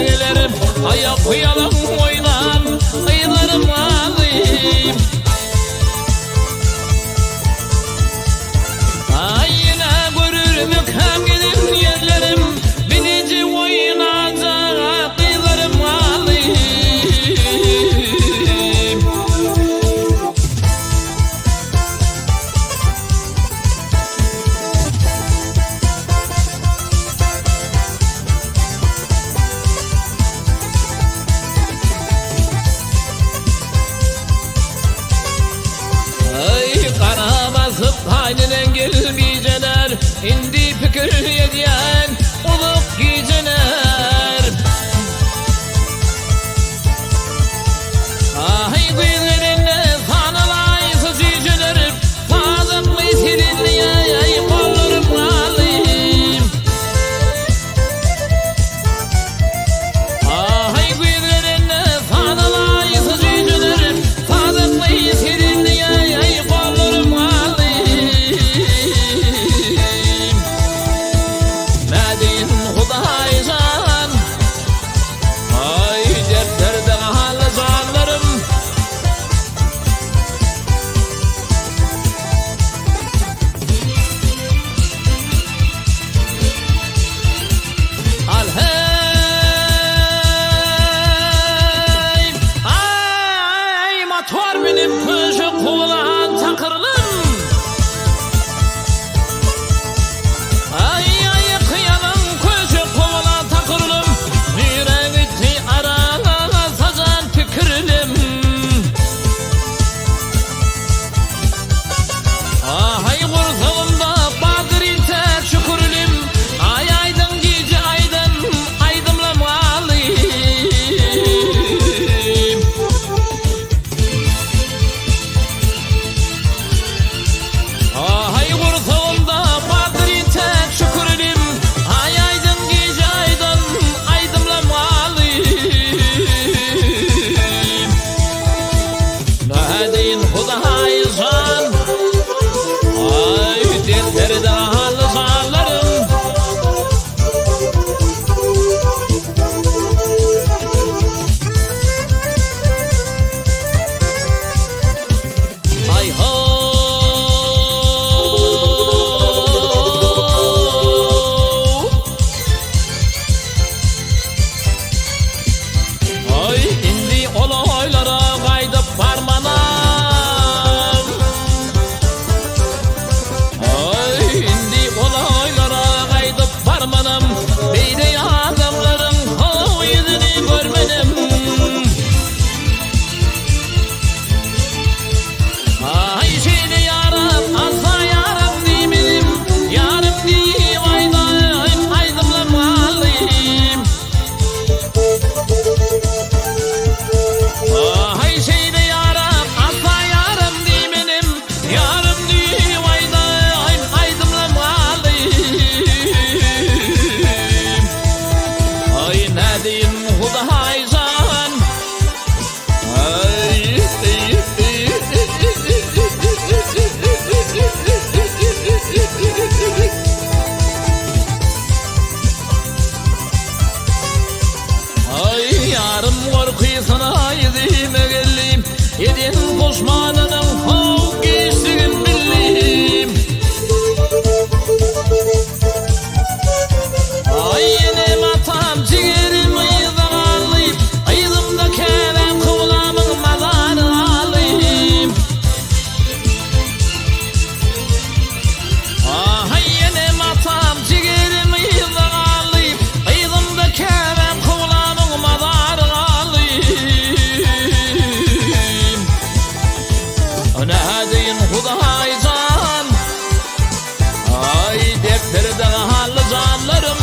gelirim. Ayak koyalım oynan, kıyılarım alayım. Ay yine görürüm hem gidin yerlerim. Binici oynayacak kıyılarım alayım. Hayninen gelmeyeceler, indi fikir yediyen olup giyeceler. Ay güzelinle sanalay sıcıcılar, fazla silinliye ay kollarım alayım. Ay güzelinle sanalay sıcıcılar, fazla silinliye ay kollarım alayım. Benim kuşu kulan takırlım. Ay ay kıyalım kuşu kulan takırlım. Yüreği arana sacan fikirlim. Ay kursağımda badır ite şükürlim. Ay aydın gece aydın aydımlam alayım. Ay kursağımda badır tek şükürlim. Ay aydın gece aydın aydımlam alayım. Ne deyin Huday can, ay dertlerde halı zarlarım. Ay ho olaylara kaydıp parmanam. Ay indi olaylara kaydıp parmanam. Beyde adamların o yüzünü görmedim. Ay şeyde yaram asla yaram demedim. Yarım diyeyim aydan aydımlam alayım. Ay şeyde yaram asla yaram demedim. Yarım diyeyim aydan aydımlam alayım. Ay ne diyeyim Huday can. Ay ay yarım korkuysana yüzüme geleyim. Yedin kuşmanının hov geçtiğin bileyim. Ay yine matam ciğerimi yızalayım. Ayılımda kerem kulağımın mazarı alayım. Ay yine matam ciğerimi yızalayım. Ayılımda kerem kulağımın mazarı alayım. Ne deyin Huday can, ay dertlerde halı canlarım.